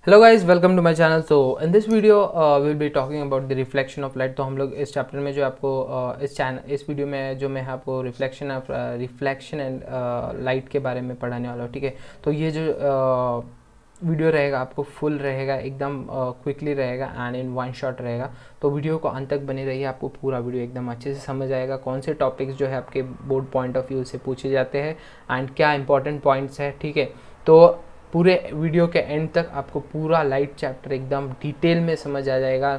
Hello guys, welcome to my channel. So in this video will be talking about the reflection of light. तो हम लोग इस chapter में जो आपको इस वीडियो में जो मैं आपको रिफ्लेक्शन एंड लाइट के बारे में पढ़ाने वाला हूँ। ठीक है, तो ये जो वीडियो रहेगा आपको फुल रहेगा, एकदम क्विकली रहेगा एंड इन वन शॉट रहेगा। तो वीडियो को अंत तक बने रहिए, आपको पूरा वीडियो एकदम अच्छे से समझ आएगा कौन से टॉपिक्स जो है आपके बोर्ड पॉइंट ऑफ व्यू से पूछे जाते हैं एंड क्या इंपॉर्टेंट पॉइंट्स है। ठीक है, तो पूरे वीडियो के एंड तक आपको पूरा लाइट चैप्टर एकदम डिटेल में समझ आ जाएगा।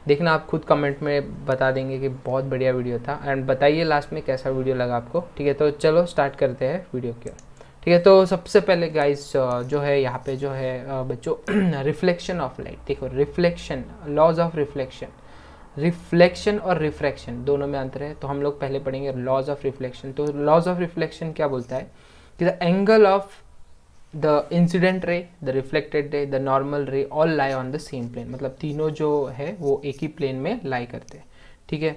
देखना, आप खुद कमेंट में बता देंगे कि बहुत बढ़िया वीडियो था एंड बताइए लास्ट में कैसा वीडियो लगा आपको। ठीक है, तो चलो स्टार्ट करते हैं वीडियो की ओर। ठीक है, तो सबसे पहले गाइस जो है यहाँ पे जो है बच्चों रिफ्लेक्शन ऑफ लाइट। देखो, रिफ्लेक्शन, लॉज ऑफ रिफ्लेक्शन और रिफ्रैक्शन दोनों में अंतर है। तो हम लोग पहले पढ़ेंगे लॉज ऑफ रिफ्लेक्शन। तो लॉज ऑफ रिफ्लेक्शन क्या बोलता है कि the angle of the incident ray, the reflected ray, the normal ray all lie on the same plane. मतलब तीनों जो है वो एक ही प्लेन में लाई करते हैं। ठीक है,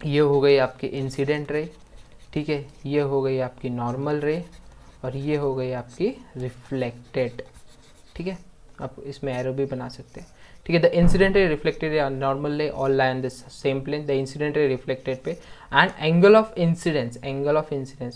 ये हो गई आपकी इंसिडेंट रे, ठीक है, ये हो गई आपकी नॉर्मल रे और ये हो गई आपकी रिफ्लेक्टेड। ठीक है, आप इसमें एरो भी बना सकते हैं। ठीक है, the incident ray, reflected ray, normal ray all lie on the same plane. The incident ray reflected पे एंड एंगल ऑफ इंसिडेंस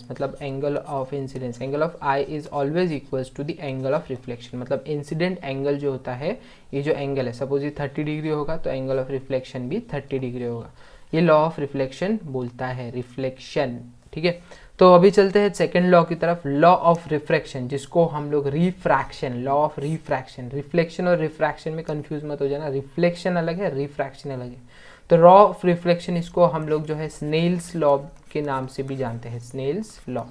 मतलब angle of I is always equals to the angle of reflection. मतलब incident angle जो होता है, ये जो angle है, suppose ये 30 डिग्री होगा तो एंगल ऑफ रिफ्लेक्शन भी 30 डिग्री होगा। ये लॉ ऑफ रिफ्लेक्शन बोलता है, रिफ्लेक्शन। ठीक है, तो अभी चलते हैं सेकेंड लॉ की तरफ, लॉ ऑफ रिफ्रैक्शन, जिसको हम लोग refraction, law of refraction. Reflection और रिफ्रैक्शन में कंफ्यूज मत हो जाना, रिफ्लेक्शन अलग है, रिफ्रैक्शन अलग है। तो लॉ ऑफ रिफ्लेक्शन, इसको हम लोग जो है स्नेल्स लॉ के नाम से भी जानते हैं, स्नेल्स लॉ।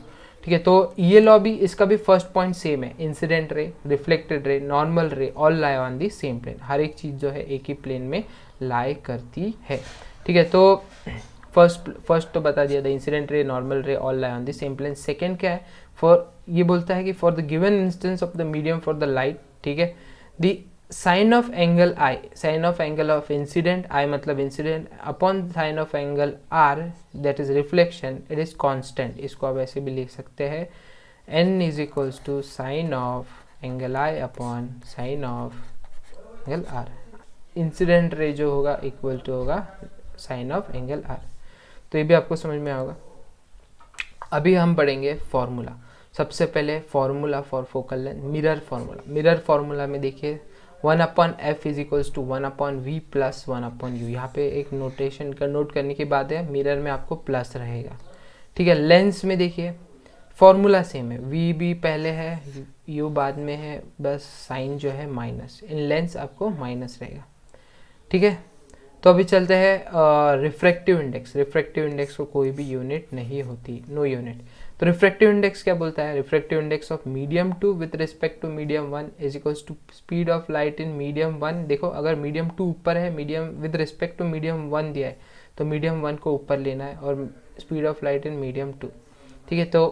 ठीक है, तो ये लॉ भी, इसका भी फर्स्ट पॉइंट सेम है, incident ray, reflected ray, normal ray all lie on the same plane. हर एक चीज़ जो है एक ही प्लेन में लाई करती है। ठीक है, तो फर्स्ट तो बता दिया, the incident ray, normal ray all lie on the same plane. Second क्या है, फॉर ये बोलता है कि for the given instance of the medium for the light, ठीक है, the sine of angle I, sine of angle of incident I मतलब incident, upon sine of angle R that is reflection, it is constant. इसको आप ऐसे भी लिख सकते हैं, N is equals to sign of angle I upon sine of angle R. Incident ray जो होगा इक्वल टू होगा साइन ऑफ एंगल आर। तो ये भी आपको समझ में आएगा। अभी हम पढ़ेंगे फॉर्मूला। सबसे पहले formula for focal length, mirror formula. Mirror formula में देखिए 1/f is equals to 1/v plus 1/u। यहाँ पे एक नोटेशन का नोट करने की बात है, मिरर में आपको प्लस रहेगा। ठीक है, लेंस में देखिए फॉर्मूला सेम है, v भी पहले है, u बाद में है, बस साइन जो है माइनस। इन लेंस आपको माइनस रहेगा। ठीक है, तो अभी चलते हैं रिफ्रैक्टिव इंडेक्स। रिफ्रैक्टिव इंडेक्स को कोई भी यूनिट नहीं होती, नो यूनिट। तो रिफ्रैक्टिव इंडेक्स क्या बोलता है, refractive index of medium 2 with respect to medium 1 is equals to speed of light in medium 1। देखो, अगर मीडियम 2 ऊपर है, medium with respect to medium 1 दिया है, तो मीडियम 1 को ऊपर लेना है और speed of light in medium 2। ठीक है, तो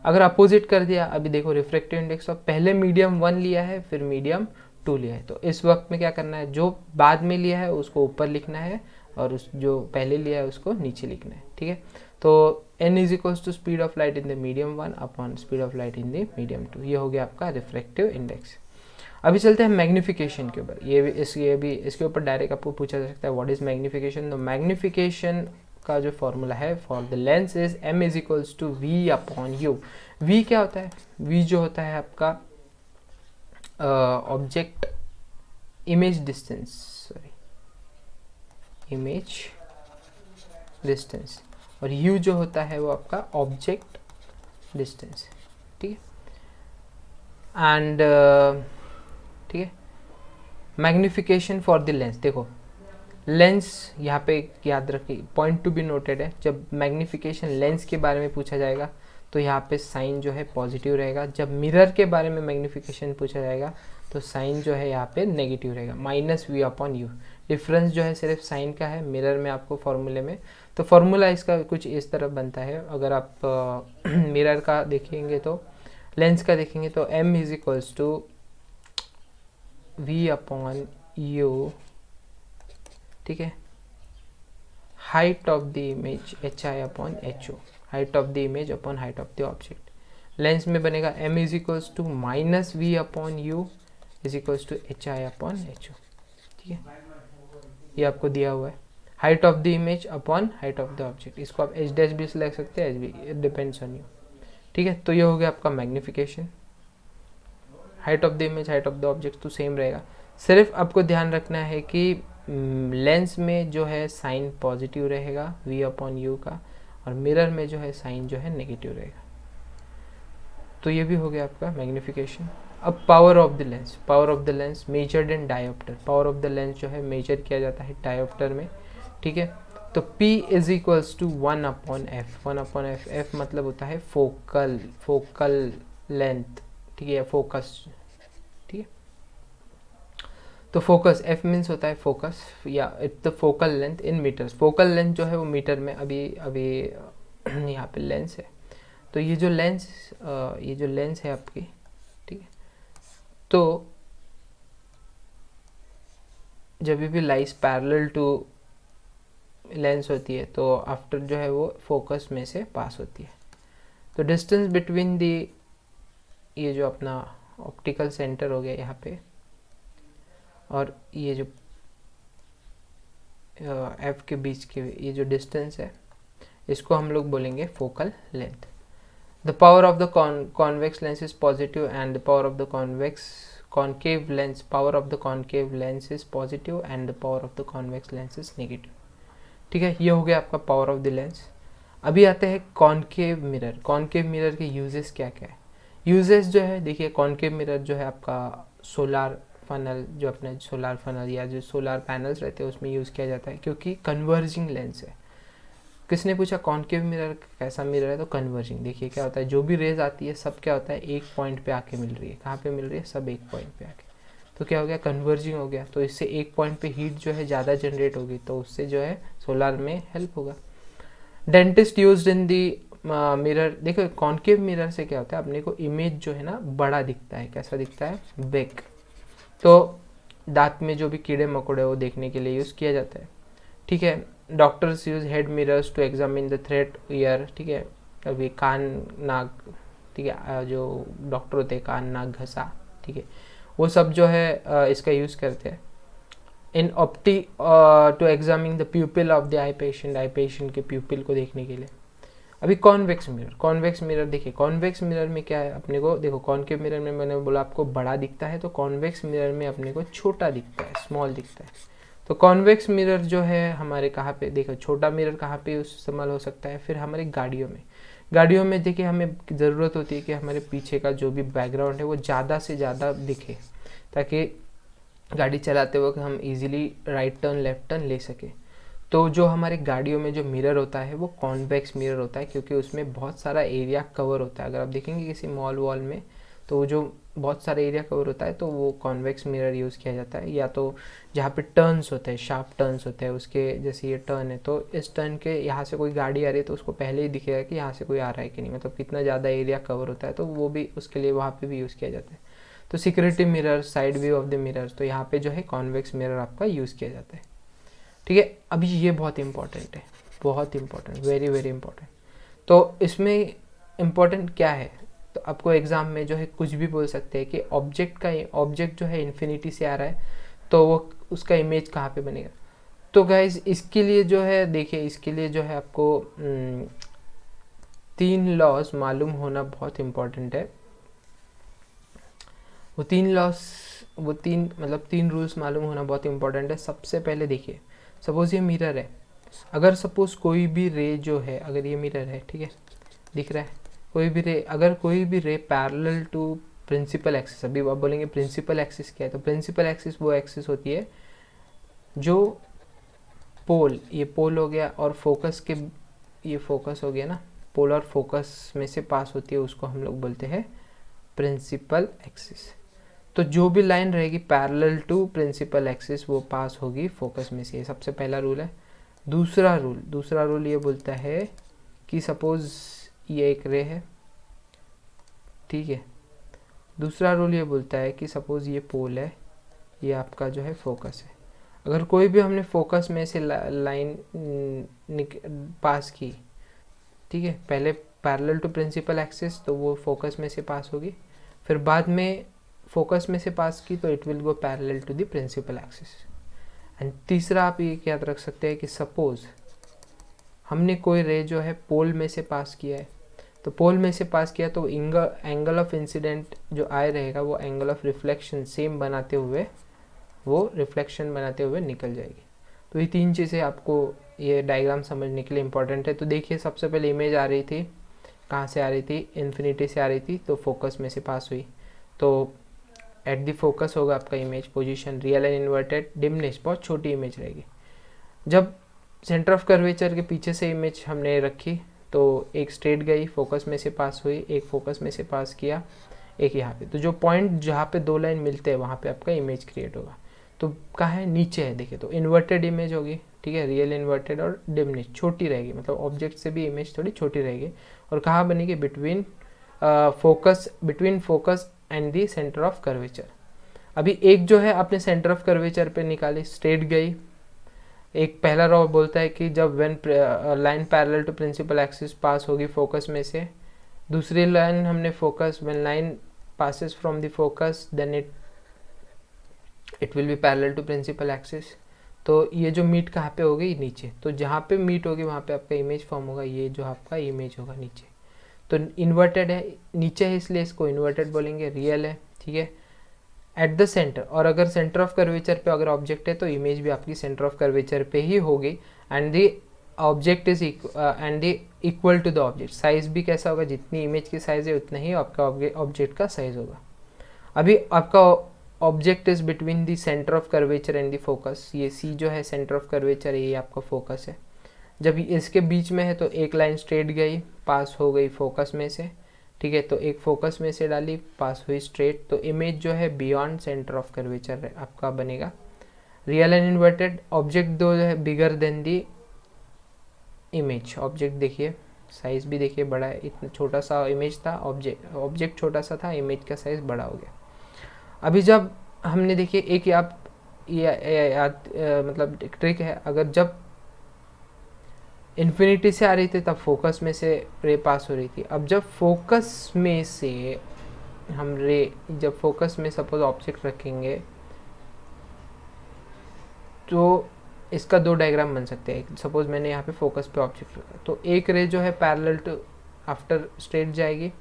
अगर अपोजिट कर दिया, अभी देखो रिफ्रैक्टिव इंडेक्स ऑफ पहले मीडियम 1 लिया है फिर मीडियम 2 लिया है, तो इस वक्त में क्या करना है, जो बाद में लिया है उसको ऊपर लिखना है और उस जो पहले लिया है उसको नीचे लिखना है। ठीक है, तो n is equals to speed of light in the medium 1 upon speed of light in the medium 2। ये हो गया आपका रिफ्रैक्टिव इंडेक्स। अभी चलते हैं मैग्निफिकेशन के ऊपर। ये भी इसके ऊपर डायरेक्ट आपको पूछा जा सकता है, व्हाट इज मैग्निफिकेशन। तो मैग्निफिकेशन का जो फॉर्मूला है for the lens is m is equals to v upon u। v क्या होता है, v जो होता है आपका object image distance, image distance, और u जो होता है वो आपका ऑब्जेक्ट डिस्टेंस। ठीक है, एंड ठीक है, मैग्निफिकेशन फॉर द लेंस। देखो लेंस यहाँ पे याद रखिए, पॉइंट टू बी नोटेड है, जब मैग्निफिकेशन लेंस के बारे में पूछा जाएगा तो यहाँ पे साइन जो है पॉजिटिव रहेगा। जब मिरर के बारे में मैग्निफिकेशन पूछा जाएगा तो साइन जो है यहाँ पे नेगेटिव रहेगा, minus V upon U. Difference जो है सिर्फ साइन का है, मिरर में आपको फॉर्मूले में। तो फॉर्मूला इसका कुछ इस तरह बनता है, अगर आप मिरर का देखेंगे तो, लेंस का देखेंगे तो m is equals to v upon U. ठीक है, height of the image hi upon ho, height of the image upon height of the object. Lens में बनेगा m is equals to minus V upon U is equals to H I upon H O, ठीक है, ये आपको दिया हुआ है। Height of the image upon height of the object, इसको आप एच डैश भी सिलेक्ट सकते हैं, एच भी, इट डिपेंड्स ऑन यू, ठीक है। तो ये हो गया आपका magnification. Height of the image height of the object तो सेम रहेगा, सिर्फ आपको ध्यान रखना है कि लेंस में जो है साइन पॉजिटिव रहेगा v अपॉन यू का, और मिरर में जो है साइन जो है नेगेटिव रहेगा। तो ये भी हो गया आपका मैग्निफिकेशन। अब power of the lens, power of the lens measured in dioptre, power of the lens जो है मेजर किया जाता है डायोप्टर में, ठीक है। तो P is equals to 1 upon F, 1 upon F, F मतलब होता है फोकल, फोकल लेंथ, ठीक है, फोकस, ठीक है। तो फोकस एफ मीन्स होता है फोकस, या it's the focal length in metres, focal length जो है वो मीटर में, अभी अभी यहाँ पे लेंस है, तो ये जो लेंस है आपकी, ठीक है, तो जब भी लाइस पैरेलल टू लेंस होती है तो आफ्टर जो है वो फोकस में से पास होती है। तो डिस्टेंस बिटवीन दी, ये जो अपना ऑप्टिकल सेंटर हो गया यहाँ पे, और ये जो एफ के बीच के ये जो डिस्टेंस है, इसको हम लोग बोलेंगे focal length. The power of the convex lens is positive and the power of the concave lens, power of the concave lens is positive and the power of the convex lens is negative, ठीक है। ये हो गया आपका power of the lens. अभी आते हैं concave mirror, concave mirror के यूजेस क्या क्या है। यूजेस जो है देखिए, कॉन्केव मिरर जो है आपका सोलार फनल, जो अपने सोलार फनल या जो सोलार पैनल्स रहते हैं उसमें यूज़ किया जाता है, क्योंकि कन्वर्जिंग लेंस है। किसने पूछा कॉन्केव मिरर कैसा मिरर है, तो कन्वर्जिंग, देखिए क्या होता है, जो भी रेज आती है सब क्या होता है, एक पॉइंट पे आके मिल रही है, कहाँ पे मिल रही है, सब एक पॉइंट पे आके, तो क्या हो गया, कन्वर्जिंग हो गया। तो इससे एक पॉइंट पे हीट जो है ज़्यादा जनरेट होगी, तो उससे जो है सोलार में हेल्प होगा। Dentist used in the mirror, देखो कॉन्केव मिरर से क्या होता है, अपने को इमेज जो है ना बड़ा दिखता है, कैसा दिखता है, बिग। तो दांत में जो भी कीड़े मकोड़े वो देखने के लिए यूज़ किया जाता है, ठीक है। Doctors use head mirrors to examine the throat ear, ठीक है, अभी कान नाक, ठीक है, जो डॉक्टर होते हैं कान नाक घसा, ठीक है, वो सब जो है इसका यूज़ करते हैं। इन ऑप्टी to examine the pupil of the eye patient के प्यूपिल को देखने के लिए। अभी कॉन्वेक्स मिरर, कॉन्वेक्स मिरर देखिए, कॉन्वेक्स मिरर में क्या है, अपने को देखो कॉन्केव मिरर में मैंने बोला आपको बड़ा दिखता है, तो कॉन्वेक्स मिरर में अपने को छोटा दिखता है, स्मॉल दिखता है। तो कॉन्वेक्स मिरर जो है हमारे कहाँ पे, देखो छोटा मिरर कहाँ पे इस्तेमाल हो सकता है, फिर हमारी गाड़ियों में, गाड़ियों में देखिए हमें ज़रूरत होती है कि हमारे पीछे का जो भी बैकग्राउंड है वो ज़्यादा से ज़्यादा दिखे, ताकि गाड़ी चलाते वक्त हम easily right turn left turn ले सके। तो जो हमारे गाड़ियों में जो मिरर होता है वो कॉन्वेक्स मिरर होता है, क्योंकि उसमें बहुत सारा एरिया कवर होता है। अगर आप देखेंगे किसी मॉल वॉल में, तो वो जो बहुत सारा एरिया कवर होता है, तो वो कॉन्वेक्स मिरर यूज़ किया जाता है। या तो जहाँ पे टर्न्स होते हैं, शार्प टर्न्स होते हैं, उसके जैसे ये टर्न है, तो इस टर्न के यहाँ से कोई गाड़ी आ रही है तो उसको पहले ही दिखेगा कि यहाँ से कोई आ रहा है कि नहीं, मतलब कितना ज़्यादा एरिया कवर होता है, तो वो भी उसके लिए वहाँ पे भी यूज़ किया जाता है। तो security mirror, side view of the mirror, तो यहाँ पे जो है कॉन्वेक्स मिरर आपका यूज़ किया जाता है, ठीक है। अभी ये बहुत इंपॉर्टेंट है, बहुत इंपॉर्टेंट, वेरी वेरी इंपॉर्टेंट। तो इसमें इम्पॉर्टेंट क्या है, तो आपको एग्ज़ाम में जो है कुछ भी बोल सकते हैं कि ऑब्जेक्ट जो है इन्फिनिटी से आ रहा है, तो वो उसका इमेज कहाँ पे बनेगा। तो गाइज इसके लिए जो है देखिए, इसके लिए जो है आपको 3 लॉज मालूम होना बहुत इम्पॉर्टेंट है। वो 3 रूल्स मालूम होना बहुत इंपॉर्टेंट है। सबसे पहले देखिए, सपोज़ ये मिरर है, अगर सपोज़ कोई भी रे जो है, अगर ये मिरर है, ठीक है, दिख रहा है, कोई भी रे, अगर कोई भी ray parallel to principal axis, अभी आप बोलेंगे प्रिंसिपल एक्सिस क्या है, तो प्रिंसिपल एक्सिस वो एक्सिस होती है जो पोल, ये पोल हो गया और फोकस के, ये फोकस हो गया ना, पोल और फोकस में से पास होती है, उसको हम लोग बोलते हैं प्रिंसिपल एक्सिस। तो जो भी लाइन रहेगी पैरेलल टू प्रिंसिपल एक्सिस वो पास होगी फोकस में से, ये सबसे पहला रूल है। दूसरा रूल ये बोलता है कि सपोज़ ये एक रे है, ठीक है, दूसरा रूल ये बोलता है कि सपोज़ ये पोल है, ये आपका जो है फोकस है। अगर कोई भी हमने फोकस में से लाइन पास की, ठीक है, पहले पैरेलल टू प्रिंसिपल एक्सिस, तो वो फोकस में से पास होगी, फिर बाद में फोकस में से पास की तो it will go parallel to the principal axis. And तीसरा आप ये याद रख सकते हैं कि सपोज हमने कोई रे जो है पोल में से पास किया है, तो पोल में से पास किया तो एंगल ऑफ इंसिडेंट जो आई रहेगा वो एंगल ऑफ रिफ्लेक्शन सेम बनाते हुए, वो रिफ्लेक्शन बनाते हुए निकल जाएगी। तो ये तीन चीज़ें आपको ये डायग्राम समझने के लिए इम्पोर्टेंट है। तो देखिए सबसे पहले इमेज आ रही थी, कहाँ से आ रही थी, इन्फिनिटी से आ रही थी, तो फोकस में से पास हुई, तो एट द फोकस होगा आपका image position real and inverted, dimness बहुत छोटी इमेज रहेगी। जब सेंटर ऑफ कर्वेचर के पीछे से इमेज हमने रखी तो एक स्ट्रेट गई, फोकस में से पास हुई, एक फोकस में से पास किया, एक यहाँ पे, तो जो पॉइंट जहाँ पे दो लाइन मिलते हैं वहाँ पे आपका इमेज क्रिएट होगा। तो कहाँ है, नीचे है, देखिए तो इन्वर्टेड इमेज होगी, ठीक है, रियल इन्वर्टेड और डिमनेस छोटी रहेगी, मतलब ऑब्जेक्ट से भी इमेज थोड़ी छोटी रहेगी। और कहाँ बनेगी, between focus and the centre of curvature. अभी एक जो है आपने सेंटर ऑफ कर्वेचर पे निकाली, स्ट्रेट गई, एक पहला रॉ बोलता है कि जब when line parallel to principal axis pass होगी फोकस में से, दूसरी लाइन हमने focus when line passes from the focus then it will be parallel to principal axis। तो ये जो मीट कहाँ पे होगी, नीचे, तो जहाँ पे मीट होगी वहाँ पे आपका इमेज फॉर्म होगा, ये जो आपका इमेज होगा नीचे। तो इन्वर्टेड है, नीचे है इसलिए इसको इन्वर्टेड बोलेंगे, रियल है, ठीक है, एट द सेंटर। और अगर सेंटर ऑफ कर्वेचर पे अगर ऑब्जेक्ट है तो इमेज भी आपकी सेंटर ऑफ कर्वेचर पे ही होगी। And the object is equal to the object, size भी कैसा होगा, जितनी इमेज की साइज है उतना ही आपका ऑब्जेक्ट का साइज होगा। अभी आपका object is between the centre of curvature and the focus, ये सी जो है सेंटर ऑफ कर्वेचर है, ये आपका फोकस है। जब इसके बीच में है तो एक लाइन स्ट्रेट गई, पास हो गई फोकस में से, ठीक है, तो एक फोकस में से डाली, पास हुई स्ट्रेट, तो इमेज जो है बियॉन्ड सेंटर ऑफ कर्वेचर आपका बनेगा। रियल एंड इन्वर्टेड, ऑब्जेक्ट दो जो है बिगर देन दी इमेज, ऑब्जेक्ट देखिए साइज भी देखिए बड़ा है, इतना छोटा सा इमेज था, ऑब्जेक्ट छोटा सा था, इमेज का साइज बड़ा हो गया। अभी जब हमने देखिए एक आप मतलब एक ट्रिक है, अगर जब इन्फिनिटी से आ रही थी तब फोकस में से रे पास हो रही थी। अब जब फोकस में से हम जब फोकस में सपोज ऑब्जेक्ट रखेंगे तो इसका दो डायग्राम बन सकते हैं। सपोज मैंने यहाँ पे फोकस पे ऑब्जेक्ट रखा, तो एक रे जो है पैरेलल टू आफ्टर स्ट्रेट जाएगी,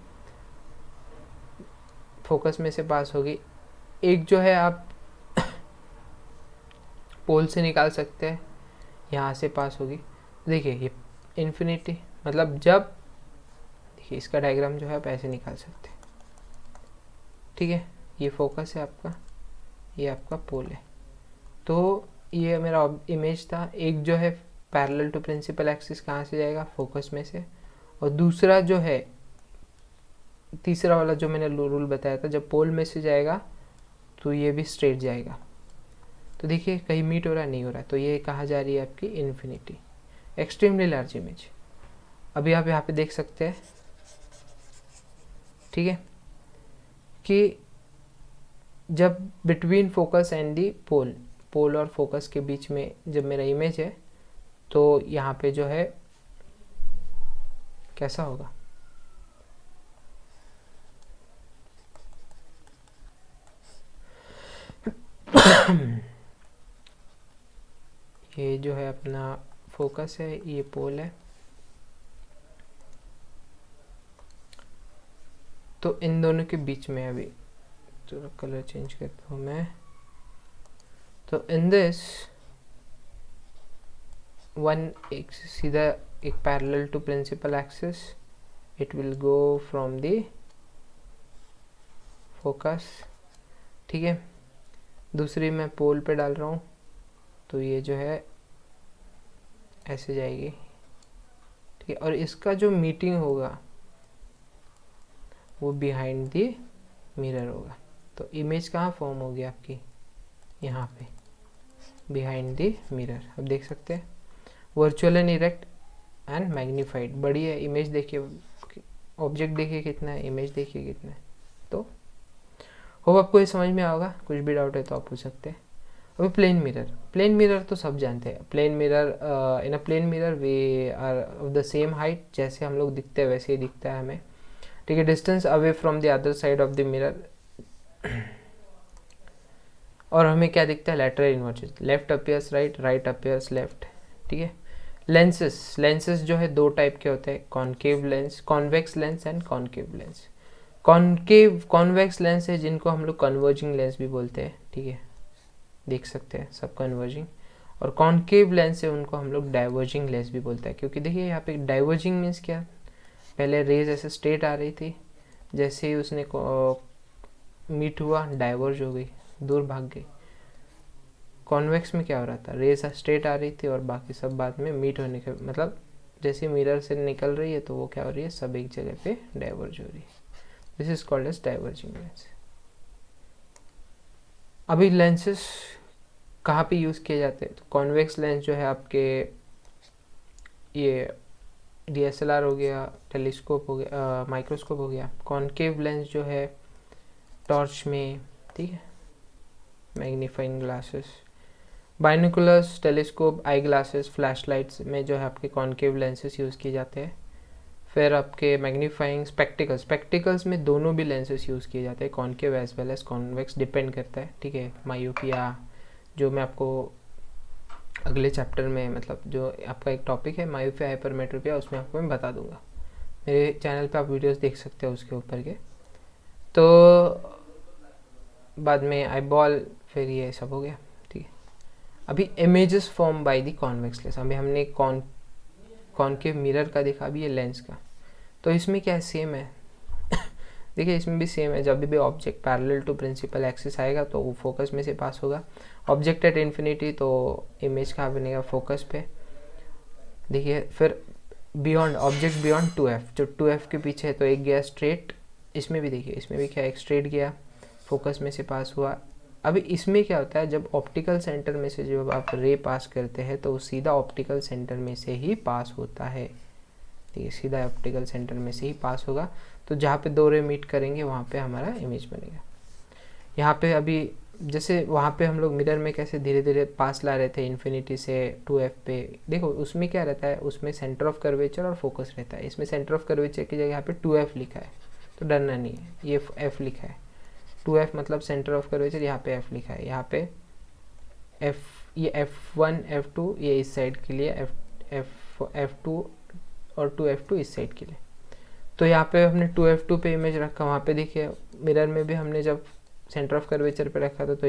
फोकस में से पास होगी, एक जो है आप पोल से निकाल सकते हैं, यहाँ से पास होगी। देखिए ये इन्फिनिटी, मतलब जब देखिए इसका डायग्राम जो है आप ऐसे निकाल सकते हैं, ठीक है, ये फोकस है आपका, ये आपका पोल है। तो ये मेरा इमेज था, एक जो है पैरेलल टू प्रिंसिपल एक्सिस कहाँ से जाएगा, फोकस में से, और दूसरा जो है तीसरा वाला जो मैंने रूल बताया था, जब पोल में से जाएगा तो ये भी स्ट्रेट जाएगा। तो देखिए कहीं मीट हो रहा है, नहीं हो रहा है, तो ये कहाँ जा रही है आपकी इन्फिनिटी, एक्सट्रीमली लार्ज इमेज। अभी आप यहाँ पे देख सकते हैं, ठीक है, कि जब बिटवीन फोकस एंड दी पोल और फोकस के बीच में जब मेरा इमेज है तो यहाँ पे जो है कैसा होगा, ये जो है अपना फोकस है, ये पोल है, तो इन दोनों के बीच में अभी थोड़ा कलर चेंज करता हूँ मैं। तो इन दिस वन एक सीधा एक parallel to principal axis, it will go from the focus, ठीक है, दूसरी मैं पोल पे डाल रहा हूँ, तो ये जो है ऐसे जाएगी, ठीक है, और इसका जो मीटिंग होगा वो बिहाइंड द मिरर होगा। तो इमेज कहाँ फॉर्म होगी आपकी, यहाँ पे बिहाइंड द मिरर। अब देख सकते हैं virtual and erect and magnified, बड़ी है इमेज, देखिए ऑब्जेक्ट देखिए कितना है, इमेज देखिए कितना है। तो होप आपको ये समझ में आएगा, कुछ भी डाउट है तो आप पूछ सकते हैं। अभी प्लेन मिरर तो सब जानते हैं, plane mirror, in a plane mirror we are of the same height, जैसे हम लोग दिखते हैं वैसे ही दिखता है हमें, ठीक है, distance away from the other side of the mirror और हमें क्या दिखता है, lateral inversion, left appears right, right appears left, ठीक है। लेंसेस जो है दो टाइप के होते हैं, concave lens, convex lens and concave lens. Convex lens है जिनको हम लोग कन्वर्जिंग लेंस भी बोलते हैं, ठीक है, देख सकते हैं सब कन्वर्जिंग। और कॉनकेव लेंस है उनको हम लोग डाइवर्जिंग लेंस भी बोलते हैं, क्योंकि देखिए यहाँ पे डाइवर्जिंग मीन्स क्या, पहले रेज ऐसे स्ट्रेट आ रही थी, जैसे ही उसने मीट हुआ डाइवर्ज हो गई, दूर भाग गई। कॉन्वेक्स में क्या हो रहा था, रेज स्ट्रेट आ रही थी और बाकी सब बाद में मीट होने के मतलब जैसे मिरर से निकल रही है तो वो क्या हो रही है, सब एक जगह पे डाइवर्ज हो रही है। This is called as diverging lens. अभी लेंसेस कहाँ पे यूज़ किए जाते हैं, तो कॉन्वेक्स लेंस जो है आपके ये DSLR हो गया, टेलीस्कोप हो गया, माइक्रोस्कोप हो गया। कॉनकेव लेंस जो है टॉर्च में, ठीक है, magnifying glasses, binoculars, telescope, eye glasses, flash lights में जो है आपके कॉनकेव लेंसेस यूज़ किए जाते हैं। फिर आपके मैग्नीफाइंग स्पेक्टिकल्स में दोनों भी लेंसेस यूज़ किए जाते हैं, concave as well as convex, depend करता है, ठीक है। मायोपिया जो मैं आपको अगले चैप्टर में, मतलब जो आपका एक टॉपिक है मायोपिया हाइपरमेट्रोपिया, उसमें आपको मैं बता दूंगा। मेरे चैनल पे आप वीडियोस देख सकते हो उसके ऊपर के। तो बाद में आई बॉल, फिर ये सब हो गया, ठीक है। अभी images form by the convex lens, अभी हमने कॉनकेव मिरर का देखा, अभी ये लेंस का। तो इसमें क्या है, सेम है देखिए इसमें भी सेम है, जब भी object parallel to principal axis आएगा तो वो फोकस में से पास होगा। ऑब्जेक्ट एट इन्फिनिटी तो इमेज कहाँ बनेगा, फोकस पे। देखिए फिर बियॉन्ड ऑब्जेक्ट बियॉन्ड 2f, जो 2f के पीछे है तो एक गया स्ट्रेट, इसमें भी देखिए, इसमें भी क्या एक स्ट्रेट गया, फोकस में से पास हुआ। अभी इसमें क्या होता है, जब ऑप्टिकल सेंटर में से जब आप रे पास करते हैं तो सीधा ऑप्टिकल सेंटर में से ही पास होता है, ठीक है, सीधा ऑप्टिकल सेंटर में से ही पास होगा। तो जहाँ पे दो रे मीट करेंगे वहाँ पे हमारा इमेज बनेगा। यहाँ पे अभी जैसे वहाँ पे हम लोग मिरर में कैसे धीरे धीरे पास ला रहे थे इन्फिनिटी से 2f पे, देखो उसमें क्या रहता है, उसमें सेंटर ऑफ कर्वेचर और फोकस रहता है। इसमें सेंटर ऑफ कर्वेचर की जगह यहाँ पे 2f लिखा है, तो डरना नहीं है, ये f लिखा है, 2f मतलब सेंटर ऑफ कर्वेचर, यहाँ पे f लिखा है, यहाँ पे f, ये f1 f2 ये इस साइड के लिए, f2 और 2f2 इस साइड के लिए। तो यहाँ पे हमने 2f2 पे इमेज रखा, वहाँ पे देखिए मिरर में भी हमने जब सेंटर ऑफ कर्वेचर पे रखा था तो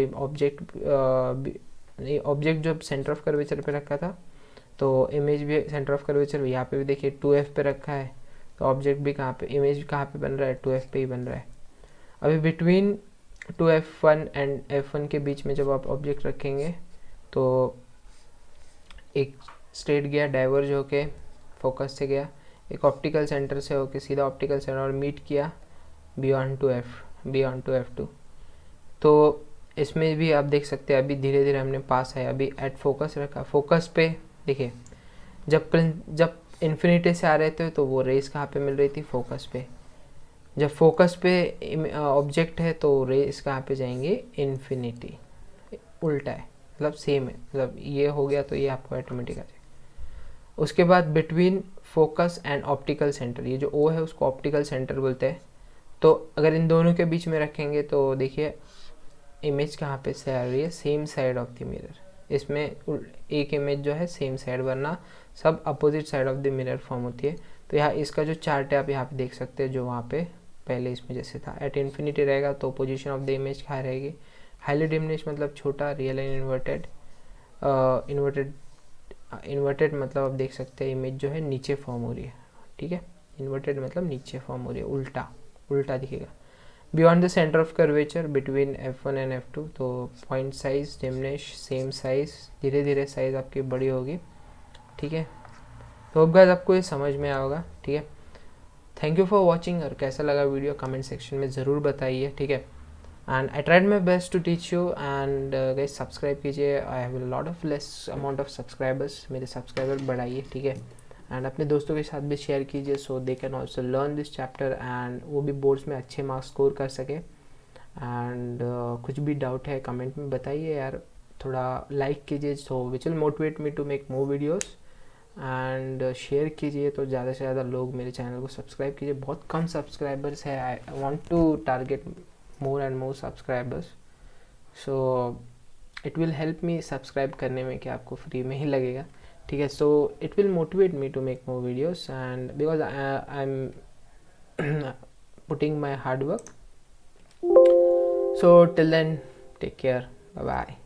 ऑब्जेक्ट जब सेंटर ऑफ कर्वेचर पे रखा था तो इमेज भी सेंटर ऑफ कर्वेचर, यहाँ पे भी देखिए 2f पे रखा है तो ऑब्जेक्ट भी कहाँ पे, इमेज कहाँ पे बन रहा है, 2f पे ही बन रहा है। अभी बिटवीन 2f1 एंड f1 के बीच में जब आप ऑब्जेक्ट रखेंगे तो एक स्ट्रेट गया, डाइवर्ज होके फोकस से गया, एक ऑप्टिकल सेंटर से होके सीधा ऑप्टिकल सेंटर और मीट किया बियॉन्ड 2f2। तो इसमें भी आप देख सकते हैं अभी धीरे धीरे हमने पास है, अभी एट फोकस रखा, फोकस पे देखिए जब इन्फिनिटी से आ रहे थे तो वो रेस कहाँ पे मिल रही थी, फोकस पे। जब फोकस पे ऑब्जेक्ट है तो रेस कहाँ पे जाएंगे, इन्फिनिटी। उल्टा है, मतलब सेम है, मतलब ये हो गया तो ये आपको ऑटोमेटिक आ जाएगा। उसके बाद between focus and optical centre, ये जो ओ है उसको ऑप्टिकल सेंटर बोलते हैं। तो अगर इन दोनों के बीच में रखेंगे तो देखिए इमेज कहाँ पे से आ रही है, same side of the mirror. इसमें एक इमेज जो है सेम साइड, वरना सब opposite side of the mirror form होती है। तो यहाँ इसका जो चार्ट है आप यहाँ पे देख सकते हैं, जो वहाँ पे पहले इसमें जैसे था एट इन्फिनिटी रहेगा तो पोजीशन ऑफ द इमेज कहाँ रहेगी, हाईली डिमिनिश मतलब छोटा, रियल एंड इन्वर्टेड मतलब आप देख सकते हैं इमेज जो है नीचे फॉर्म हो रही है, ठीक है, इन्वर्टेड मतलब नीचे फॉर्म हो रही है, उल्टा दिखेगा। Beyond the centre of curvature between f1 and f2, तो point size diminish, same size, धीरे धीरे साइज आपकी बड़ी होगी, ठीक है। तो होप गाइस आपको ये समझ में आया होगा, ठीक है। थैंक यू फॉर वॉचिंग, और कैसा लगा वीडियो कमेंट सेक्शन में ज़रूर बताइए, ठीक है। And I tried my best to teach you, and guys subscribe कीजिए, I have a lot of less amount of subscribers, मेरे सब्सक्राइबर बढ़ाइए, ठीक है। एंड अपने दोस्तों के साथ भी शेयर कीजिए so they can also learn this chapter, and वो भी बोर्ड्स में अच्छे मार्क्स स्कोर कर सके। एंड कुछ भी डाउट है कमेंट में बताइए यार, थोड़ा लाइक कीजिए so which will motivate me to make more videos, and share कीजिए तो ज़्यादा से ज़्यादा लोग मेरे चैनल को सब्सक्राइब कीजिए। बहुत कम सब्सक्राइबर्स है, I want to target more and more subscribers, so it will help me subscribe करने में, कि आपको फ्री में ही लगेगा, ठीक है. So it will motivate me to make more videos, and because I am putting my hard work. So till then, take care, bye bye.